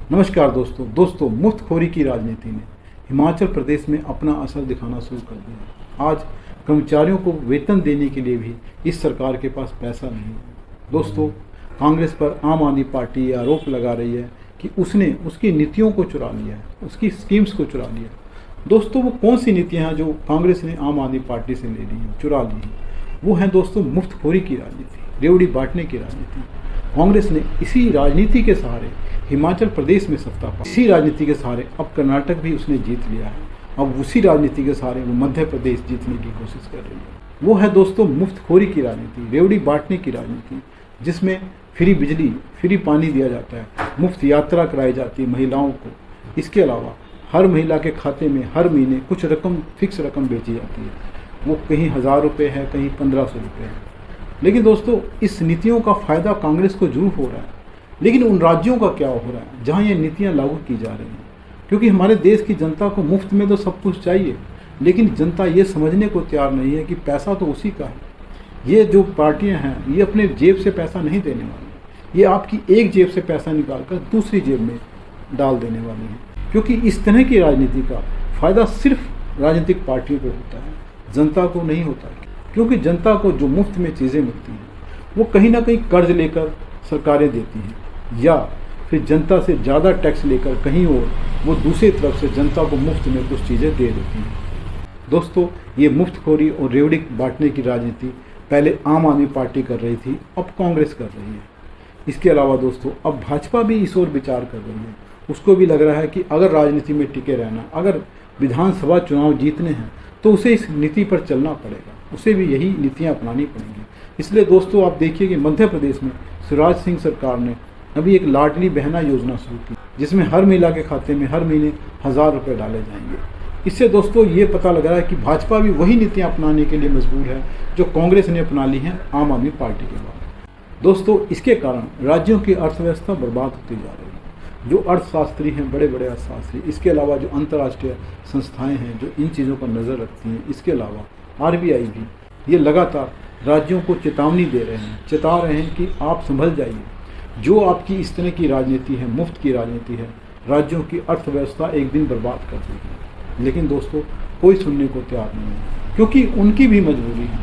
नमस्कार दोस्तों मुफ्तखोरी की राजनीति ने हिमाचल प्रदेश में अपना असर दिखाना शुरू कर दिया। आज कर्मचारियों को वेतन देने के लिए भी इस सरकार के पास पैसा नहीं है। दोस्तों, कांग्रेस पर आम आदमी पार्टी ये आरोप लगा रही है कि उसने उसकी नीतियों को चुरा लिया है, उसकी स्कीम्स को चुरा लिया। दोस्तों, वो कौन सी नीतियाँ हैं जो कांग्रेस ने आम आदमी पार्टी से ले ली हैं, चुरा ली हैं? वो हैं दोस्तों मुफ्तखोरी की राजनीति, रेवड़ी बांटने की राजनीति। कांग्रेस ने इसी राजनीति के सहारे हिमाचल प्रदेश में सत्ता पाई, इसी राजनीति के सहारे अब कर्नाटक भी उसने जीत लिया है। अब उसी राजनीति के सहारे वो मध्य प्रदेश जीतने की कोशिश कर रही है। वो है दोस्तों मुफ्तखोरी की राजनीति, रेवड़ी बांटने की राजनीति, जिसमें फ्री बिजली, फ्री पानी दिया जाता है, मुफ्त यात्रा कराई जाती है महिलाओं को। इसके अलावा हर महिला के खाते में हर महीने कुछ रकम, फिक्स रकम भेजी जाती है। वो कहीं 1000 रुपये है, कहीं 1500 रुपये है। लेकिन दोस्तों, इस नीतियों का फ़ायदा कांग्रेस को जरूर हो रहा है, लेकिन उन राज्यों का क्या हो रहा है जहां ये नीतियां लागू की जा रही हैं? क्योंकि हमारे देश की जनता को मुफ्त में तो सब कुछ चाहिए, लेकिन जनता ये समझने को तैयार नहीं है कि पैसा तो उसी का है। ये जो पार्टियां हैं, ये अपने जेब से पैसा नहीं देने वाली, ये आपकी एक जेब से पैसा निकाल कर दूसरी जेब में डाल देने वाली है। क्योंकि इस तरह की राजनीति का फ़ायदा सिर्फ राजनीतिक पार्टियों को होता है, जनता को नहीं होता। क्योंकि जनता को जो मुफ्त में चीज़ें मिलती हैं वो कहीं ना कहीं कर्ज लेकर सरकारें देती हैं, या फिर जनता से ज़्यादा टैक्स लेकर कहीं और वो दूसरी तरफ से जनता को मुफ्त में कुछ चीज़ें दे देती हैं। दोस्तों, ये मुफ्तखोरी और रेवड़ी बांटने की राजनीति पहले आम आदमी पार्टी कर रही थी, अब कांग्रेस कर रही है। इसके अलावा दोस्तों, अब भाजपा भी इस ओर विचार कर रही है। उसको भी लग रहा है कि अगर राजनीति में टिके रहना, अगर विधानसभा चुनाव जीतने हैं, तो उसे इस नीति पर चलना पड़ेगा, उसे भी यही नीतियाँ अपनानी पड़ेंगी। इसलिए दोस्तों, आप देखिए कि मध्य प्रदेश में शिवराज सिंह सरकार ने अभी एक लाडली बहना योजना शुरू की, जिसमें हर महिला के खाते में हर महीने 1000 रुपये डाले जाएंगे। इससे दोस्तों ये पता लग रहा है कि भाजपा भी वही नीतियां अपनाने के लिए मजबूर है जो कांग्रेस ने अपना ली हैं आम आदमी पार्टी के बाद। दोस्तों, इसके कारण राज्यों की अर्थव्यवस्था बर्बाद होती जा रही है। जो अर्थशास्त्री हैं, बड़े बड़े अर्थशास्त्री, इसके अलावा जो अंतर्राष्ट्रीय संस्थाएँ हैं जो इन चीज़ों पर नज़र रखती हैं, इसके अलावा RBI भी, ये लगातार राज्यों को चेतावनी दे रहे हैं, चेता रहे हैं कि आप संभल जाइए। जो आपकी इस तरह की राजनीति है, मुफ्त की राजनीति है, राज्यों की अर्थव्यवस्था एक दिन बर्बाद कर देगी। लेकिन दोस्तों, कोई सुनने को तैयार नहीं है, क्योंकि उनकी भी मजबूरी है।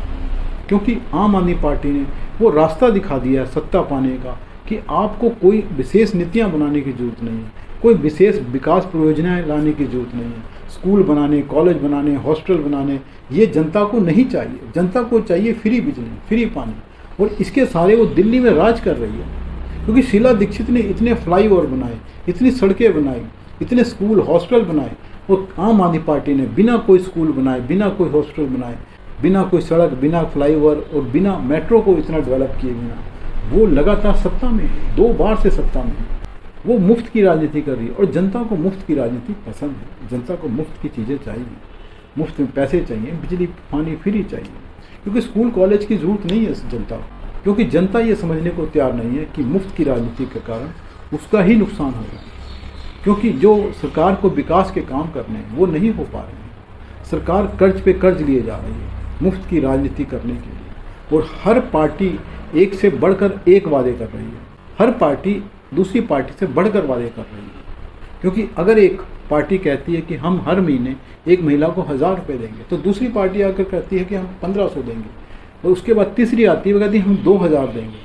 क्योंकि आम आदमी पार्टी ने वो रास्ता दिखा दिया है सत्ता पाने का कि आपको कोई विशेष नीतियाँ बनाने की जरूरत नहीं है, कोई विशेष विकास परियोजनाएँ लाने की जरूरत नहीं है। स्कूल बनाने, कॉलेज बनाने, हॉस्पिटल बनाने, ये जनता को नहीं चाहिए। जनता को चाहिए फ्री बिजली, फ्री पानी, और इसके सारे वो दिल्ली में राज कर रही है। क्योंकि शीला दीक्षित ने इतने फ्लाईओवर बनाए, इतनी सड़कें बनाई, इतने स्कूल हॉस्पिटल बनाए, और आम आदमी पार्टी ने बिना कोई स्कूल बनाए, बिना कोई हॉस्पिटल बनाए, बिना कोई सड़क, बिना फ्लाईओवर और बिना मेट्रो को इतना डेवलप किए बिना वो लगातार सत्ता में, 2 बार से सत्ता में, वो मुफ्त की राजनीति कर रही है। और जनता को मुफ्त की राजनीति पसंद है, जनता को मुफ्त की चीज़ें चाहिए, मुफ्त में पैसे चाहिए, बिजली पानी फ्री चाहिए। क्योंकि स्कूल कॉलेज की ज़रूरत नहीं है जनता को, क्योंकि जनता ये समझने को तैयार नहीं है कि मुफ्त की राजनीति के कारण उसका ही नुकसान हो रहा है। क्योंकि जो सरकार को विकास के काम करने हैं वो नहीं हो पा रहे हैं। सरकार कर्ज पे कर्ज लिए जा रही है मुफ्त की राजनीति करने के लिए, और हर पार्टी एक से बढ़कर एक वादे कर रही है। हर पार्टी दूसरी पार्टी से बढ़कर वादे कर रही है। क्योंकि अगर एक पार्टी कहती है कि हम हर महीने एक महिला को 1000 रुपये देंगे, तो दूसरी पार्टी आकर कहती है कि हम 1500 देंगे, और उसके बाद तीसरी आती है, वो कहती है हम 2000 देंगे।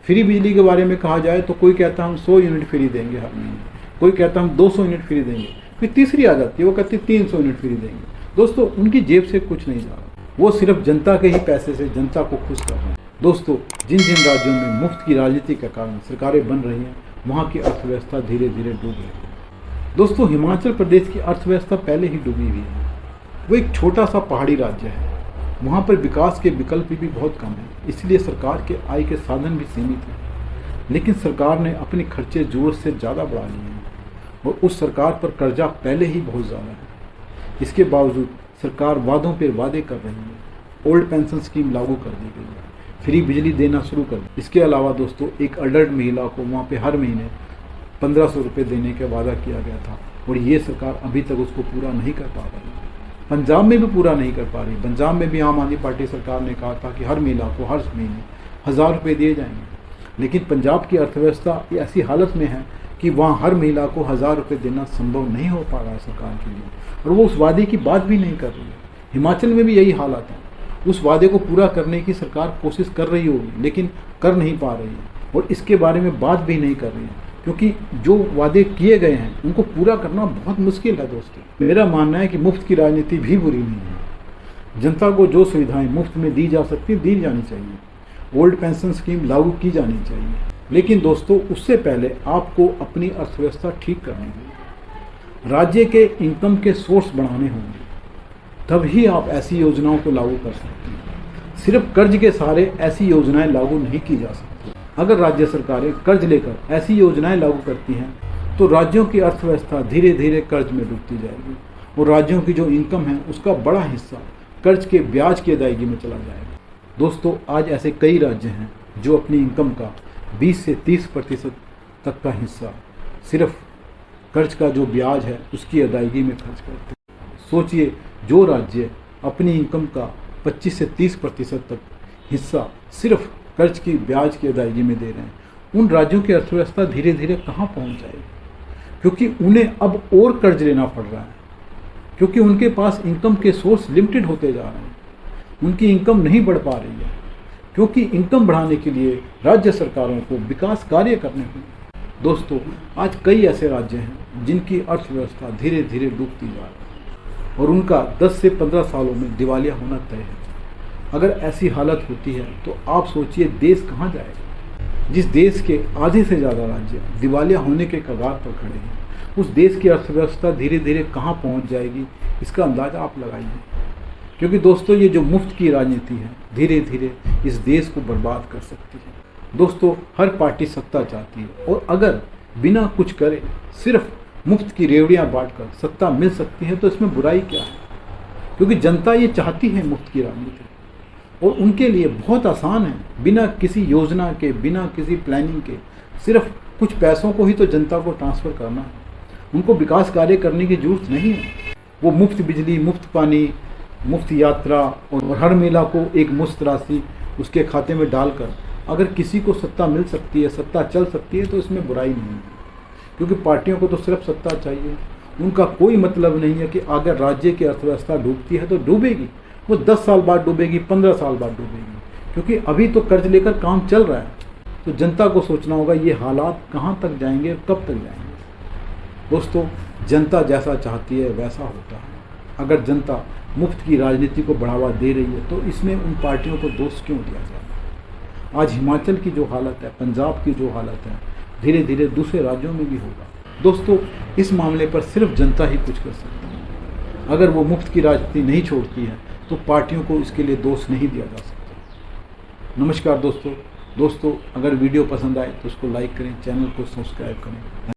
फ्री बिजली के बारे में कहा जाए तो कोई कहता है हम 100 यूनिट फ्री देंगे हर महीने, कोई कहता है हम 200 यूनिट फ्री देंगे, फिर तीसरी आ जाती है, वो कहती है 300 यूनिट फ्री देंगे। दोस्तों, उनकी जेब से कुछ नहीं जा रहा, वो सिर्फ जनता के ही पैसे से जनता को खुश कर रहे हैं। दोस्तों, जिन जिन राज्यों में मुफ्त की राजनीति के कारण सरकारें बन रही हैं, वहाँ की अर्थव्यवस्था धीरे धीरे डूब रही है। दोस्तों, हिमाचल प्रदेश की अर्थव्यवस्था पहले ही डूबी हुई है। वो एक छोटा सा पहाड़ी राज्य है, वहाँ पर विकास के विकल्प भी बहुत कम हैं, इसलिए सरकार के आय के साधन भी सीमित हैं। लेकिन सरकार ने अपने खर्चे जोर से ज़्यादा बढ़ा लिए हैं, और उस सरकार पर कर्जा पहले ही बहुत ज़्यादा है। इसके बावजूद सरकार वादों पर वादे कर रही है। ओल्ड पेंशन स्कीम लागू कर दी गई है, फ्री बिजली देना शुरू कर दी। इसके अलावा दोस्तों, एक अडल्ट महिला को वहाँ पे हर महीने 1500 रुपये देने का वादा किया गया था, और ये सरकार अभी तक उसको पूरा नहीं कर पा रही है। पंजाब में भी पूरा नहीं कर पा रही। पंजाब में भी आम आदमी पार्टी सरकार ने कहा था कि हर महिला को हर महीने 1000 रुपये दिए जाएंगे, लेकिन पंजाब की अर्थव्यवस्था ऐसी हालत में है कि वहाँ हर महिला को 1000 रुपये देना संभव नहीं हो पा रहा है सरकार के लिए, और वो उस वादे की बात भी नहीं कर रही है। हिमाचल में भी यही हालत है। उस वादे को पूरा करने की सरकार कोशिश कर रही होगी, लेकिन कर नहीं पा रही है, और इसके बारे में बात भी नहीं कर रही है, क्योंकि जो वादे किए गए हैं उनको पूरा करना बहुत मुश्किल है। दोस्तों, मेरा मानना है कि मुफ्त की राजनीति भी बुरी नहीं है। जनता को जो सुविधाएं मुफ्त में दी जा सकती दी जानी चाहिए। ओल्ड पेंशन स्कीम लागू की जानी चाहिए, लेकिन दोस्तों उससे पहले आपको अपनी अर्थव्यवस्था ठीक करनी होगी। राज्य के इनकम के सोर्स बढ़ाने होंगे, तभी आप ऐसी योजनाओं को लागू कर सकते हैं। सिर्फ कर्ज के सहारे ऐसी योजनाएं लागू नहीं की जा सकती। अगर राज्य सरकारें कर्ज लेकर ऐसी योजनाएं लागू करती हैं तो राज्यों की अर्थव्यवस्था धीरे धीरे कर्ज में डूबती जाएगी, और राज्यों की जो इनकम है उसका बड़ा हिस्सा कर्ज के ब्याज की अदायगी में चला जाएगा। दोस्तों, आज ऐसे कई राज्य हैं जो अपनी इनकम का 20 से 30% तक का हिस्सा सिर्फ कर्ज का जो ब्याज है उसकी अदायगी में खर्च करते हैं। सोचिए, जो राज्य अपनी इनकम का 25 से 30% तक हिस्सा सिर्फ कर्ज की ब्याज की अदायगी में दे रहे हैं, उन राज्यों की अर्थव्यवस्था धीरे धीरे कहाँ पहुँच जाएगी, क्योंकि उन्हें अब और कर्ज लेना पड़ रहा है, क्योंकि उनके पास इनकम के सोर्स लिमिटेड होते जा रहे हैं। उनकी इनकम नहीं बढ़ पा रही है, क्योंकि इनकम बढ़ाने के लिए राज्य सरकारों को विकास कार्य करने होंगे। दोस्तों, आज कई ऐसे राज्य हैं जिनकी अर्थव्यवस्था धीरे धीरे डूबती जा रही है, और उनका 10 से 15 सालों में दिवालिया होना तय है। अगर ऐसी हालत होती है तो आप सोचिए देश कहाँ जाएगा। जिस देश के आधे से ज़्यादा राज्य दिवालिया होने के कगार पर खड़े हैं, उस देश की अर्थव्यवस्था धीरे धीरे कहाँ पहुँच जाएगी, इसका अंदाज़ा आप लगाइए। क्योंकि दोस्तों, ये जो मुफ्त की राजनीति है धीरे धीरे इस देश को बर्बाद कर सकती है। दोस्तों, हर पार्टी सत्ता चाहती है, और अगर बिना कुछ करे सिर्फ मुफ्त की रेवड़ियाँ बांटकर सत्ता मिल सकती है तो इसमें बुराई क्या है, क्योंकि जनता ये चाहती है मुफ्त की राजनीति, और उनके लिए बहुत आसान है बिना किसी योजना के, बिना किसी प्लानिंग के सिर्फ कुछ पैसों को ही तो जनता को ट्रांसफ़र करना है। उनको विकास कार्य करने की जरूरत नहीं है। वो मुफ्त बिजली, मुफ्त पानी, मुफ्त यात्रा और हर महिला को एक मुफ्त राशि उसके खाते में डालकर अगर किसी को सत्ता मिल सकती है, सत्ता चल सकती है, तो इसमें बुराई नहीं है, क्योंकि पार्टियों को तो सिर्फ सत्ता चाहिए। उनका कोई मतलब नहीं है कि अगर राज्य की अर्थव्यवस्था डूबती है तो डूबेगी, वो 10 साल बाद डूबेगी, 15 साल बाद डूबेगी, क्योंकि अभी तो कर्ज लेकर काम चल रहा है। तो जनता को सोचना होगा ये हालात कहाँ तक जाएंगे, कब तक जाएंगे। दोस्तों, जनता जैसा चाहती है वैसा होता है। अगर जनता मुफ्त की राजनीति को बढ़ावा दे रही है तो इसमें उन पार्टियों को दोष क्यों दिया जाए। आज हिमाचल की जो हालत है, पंजाब की जो हालत है, धीरे धीरे दूसरे राज्यों में भी होगा। दोस्तों, इस मामले पर सिर्फ जनता ही कुछ कर सकती है। अगर वो मुफ्त की राजनीति नहीं छोड़ती है तो पार्टियों को इसके लिए दोष नहीं दिया जा सकता। नमस्कार दोस्तों, अगर वीडियो पसंद आए तो उसको लाइक करें, चैनल को सब्सक्राइब करें।